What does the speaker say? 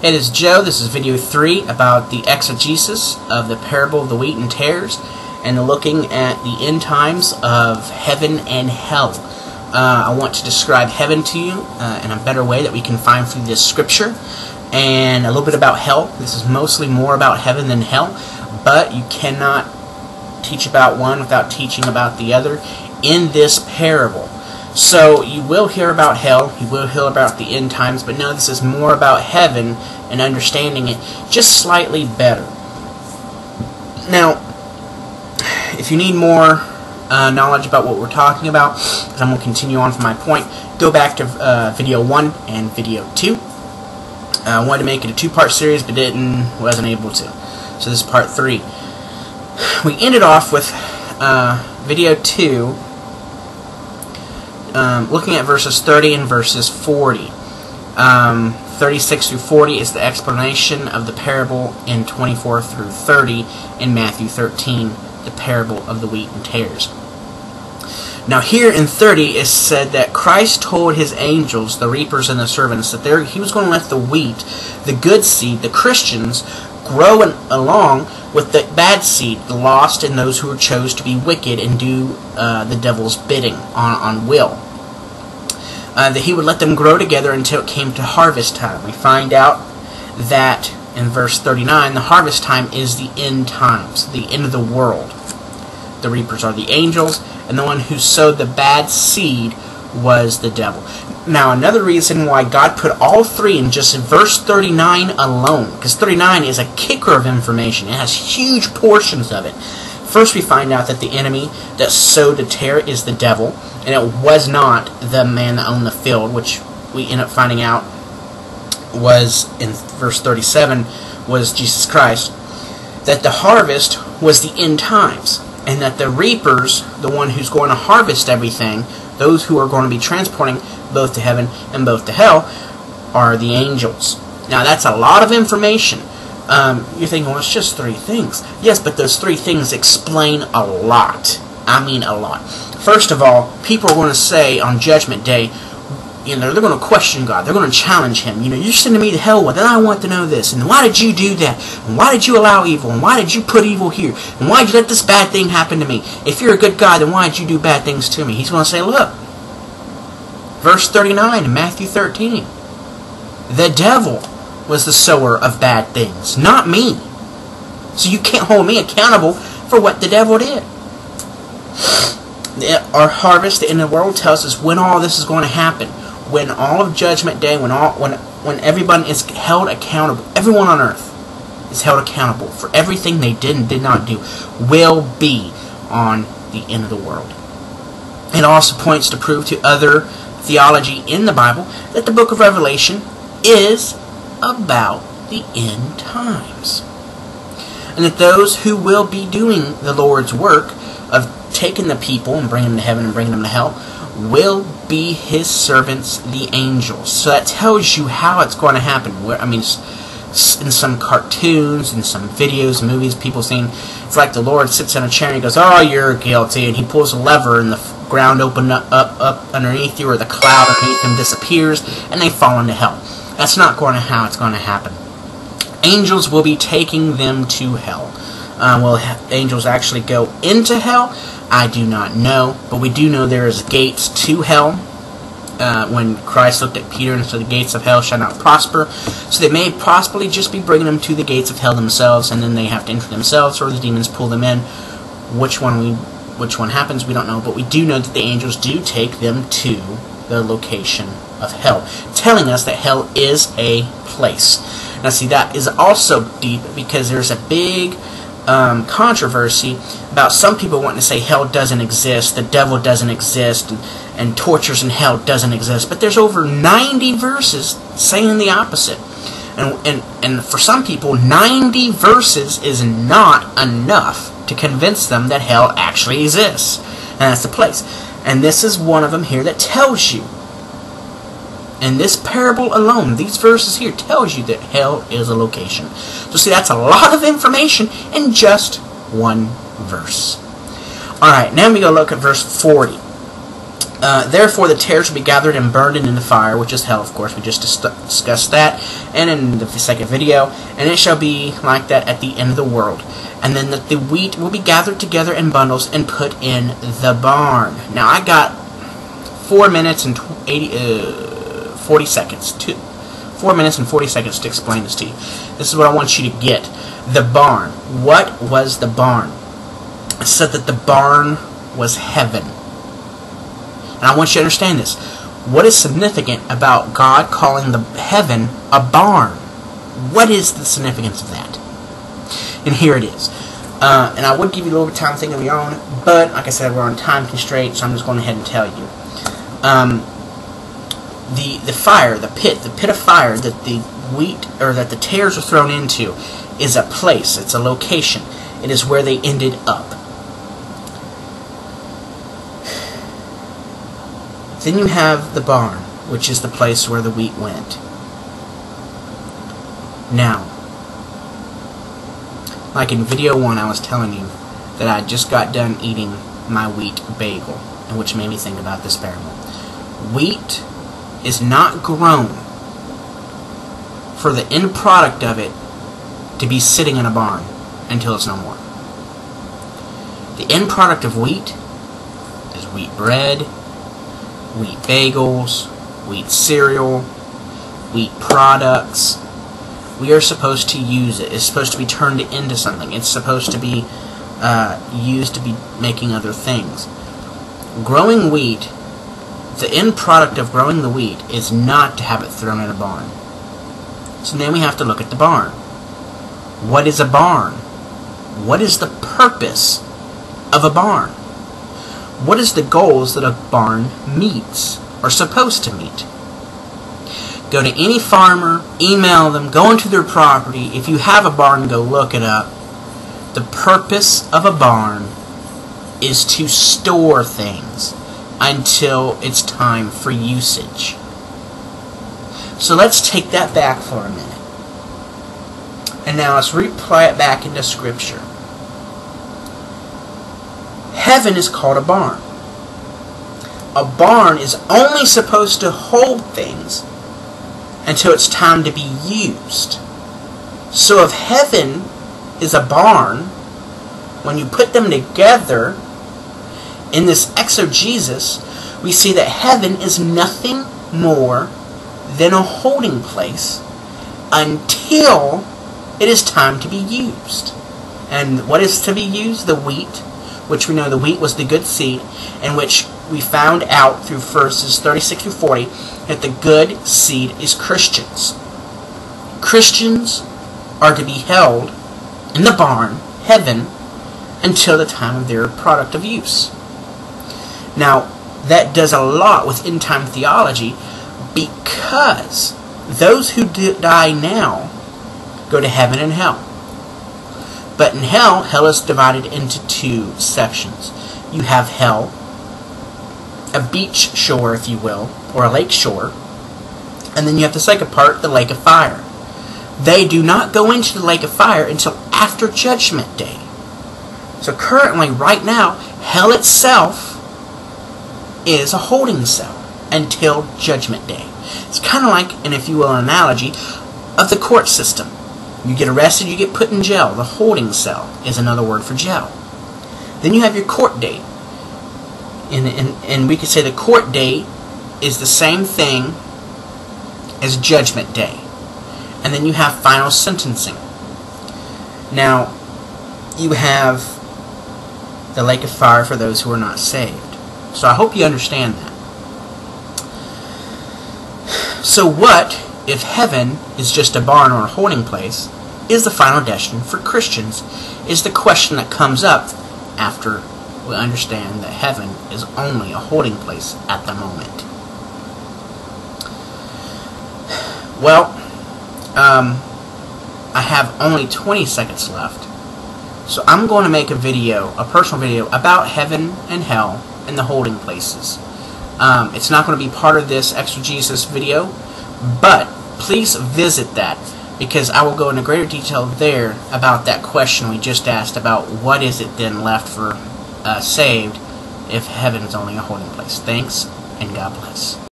It is Joe. This is video 3 about the exegesis of the parable of the wheat and tares, and looking at the end times of heaven and hell. I want to describe heaven to you in a better way that we can find through this scripture, and a little bit about hell. This is mostly more about heaven than hell, but you cannot teach about one without teaching about the other in this parable. So you will hear about hell, you will hear about the end times, but no, this is more about heaven and understanding it just slightly better. Now, if you need more knowledge about what we're talking about, because I'm going to continue on from my point, go back to video 1 and video 2. I wanted to make it a two-part series, but wasn't able to. So this is part 3. We ended off with video 2. Looking at verses 30 and verses 40. 36 through 40 is the explanation of the parable in 24 through 30 in Matthew 13, the parable of the wheat and tares. Now here in 30 it said that Christ told his angels, the reapers and the servants, that he was going to let the wheat, the good seed, the Christians, grow along with the bad seed, the lost and those who chose to be wicked and do the devil's bidding on will. That he would let them grow together until it came to harvest time. We find out that in verse 39, the harvest time is the end times, the end of the world. The reapers are the angels, and the one who sowed the bad seed was the devil. Now, another reason why God put all three in just verse 39 alone, because 39 is a kicker of information. It has huge portions of it. First, we find out that the enemy that sowed the tare is the devil, and it was not the man that owned the field, which we end up finding out was, in verse 37, was Jesus Christ. That the harvest was the end times, and that the reapers, the one who's going to harvest everything, those who are going to be transporting both to heaven and both to hell, are the angels. Now that's a lot of information. You're thinking, well, it's just 3 things. Yes, but those 3 things explain a lot. I mean a lot. First of all, people are going to say on Judgment Day, they're going to question God. They're going to challenge Him. You're sending me to hell. Well, then I want to know this. And why did you do that? And why did you allow evil? And why did you put evil here? And why did you let this bad thing happen to me? If you're a good God, then why did you do bad things to me? He's going to say, look, verse 39 in Matthew 13. The devil was the sower of bad things, not me. So you can't hold me accountable for what the devil did. Our harvest, the end of the world, tells us when all this is going to happen. When all of Judgment Day, when everyone is held accountable, everyone on earth is held accountable for everything they did and did not do, will be on the end of the world. It also points to prove to other theology in the Bible that the book of Revelation is about the end times. And that those who will be doing the Lord's work of taking the people and bringing them to heaven and bringing them to hell will be His servants, the angels. So that tells you how it's going to happen. I mean, in some cartoons, in some videos, movies, people saying it's like the Lord sits in a chair and He goes, "Oh, you're guilty," and He pulls a lever and the ground opens up underneath you, or the cloud underneath them disappears, and they fall into hell. That's not going to how it's going to happen. Angels will be taking them to hell. Will angels actually go into hell? I do not know, but we do know there is gates to hell. When Christ looked at Peter and said, "The gates of hell shall not prosper," so they may possibly just be bringing them to the gates of hell themselves, and then they have to enter themselves, or the demons pull them in. Which one happens, we don't know, but we do know that the angels do take them to the location of hell, telling us that hell is a place. Now see, that is also deep, because there's a big controversy about some people wanting to say hell doesn't exist, the devil doesn't exist, and tortures in hell doesn't exist. But there's over 90 verses saying the opposite. And for some people, 90 verses is not enough to convince them that hell actually exists. And that's the place. And this is one of them here that tells you. And this parable alone, these verses here, tells you that hell is a location. So see, that's a lot of information in just one verse. Alright, now we go look at verse 40. Therefore the tares will be gathered and burned in the fire, which is hell, of course. We just discussed that, and in the second video. And it shall be like that at the end of the40. And then the wheat will be gathered together in bundles and put in the barn. Now I got 4 minutes and 40 seconds. 4 minutes and 40 seconds to explain this to you. This is what I want you to get. The barn. What was the barn? It said that the barn was heaven. And I want you to understand this. What is significant about God calling the heaven a barn? What is the significance of that? And here it is. And I would give you a little bit of time to think of your own, but like I said, we're on time constraints, so I'm just going ahead and tell you. The fire, the pit of fire that the wheat, or that the tares are thrown into, is a place. It's a location. It is where they ended up. Then you have the barn, which is the place where the wheat went. Now, like in video 1, I was telling you that I just got done eating my wheat bagel, and which made me think about this parable. Wheat is not grown for the end product of it to be sitting in a barn until it's no more. The end product of wheat is wheat bread, wheat bagels, wheat cereal, wheat products. We are supposed to use it. It's supposed to be turned into something. It's supposed to be used to be making other things. Growing wheat, the end product of growing the wheat is not to have it thrown in a barn. So then we have to look at the barn. What is a barn? What is the purpose of a barn? What is the goals that a barn meets, or supposed to meet? Go to any farmer, email them, go into their property. If you have a barn, go look it up. The purpose of a barn is to store things until it's time for usage. So let's take that back for a minute. And now let's replay it back into Scripture. Heaven is called a barn. A barn is only supposed to hold things until it's time to be used. So if heaven is a barn, when you put them together in this exegesis, we see that heaven is nothing more than a holding place until it is time to be used. And what is to be used? The wheat, which we know the wheat was the good seed, and which we found out through verses 36 through 40 that the good seed is Christians. Christians are to be held in the barn, heaven, until the time of their product of use. Now, that does a lot with end-time theology, because those who die now go to heaven and hell. But in hell, hell is divided into two sections. You have hell, a beach shore, if you will, or a lake shore, and then you have the second part, the lake of fire. They do not go into the lake of fire until after Judgment Day. So currently, right now, hell itself is a holding cell until Judgment Day. It's kind of like, and if you will, an analogy of the court system. You get arrested, you get put in jail. The holding cell is another word for jail. Then you have your court date. And we could say the court date is the same thing as Judgment Day. And then you have final sentencing. Now, you have the lake of fire for those who are not saved. So I hope you understand that. So what if heaven is just a barn or a holding place? Is the final destination for Christians? Is the question that comes up after we understand that heaven is only a holding place at the moment. Well, I have only 20 seconds left. So I'm going to make a video, a personal video, about heaven and hell and the holding places. It's not going to be part of this exegesis video, but please visit that, because I will go into greater detail there about that question we just asked about what is it then left for saved if heaven is only a holding place. Thanks. and God bless.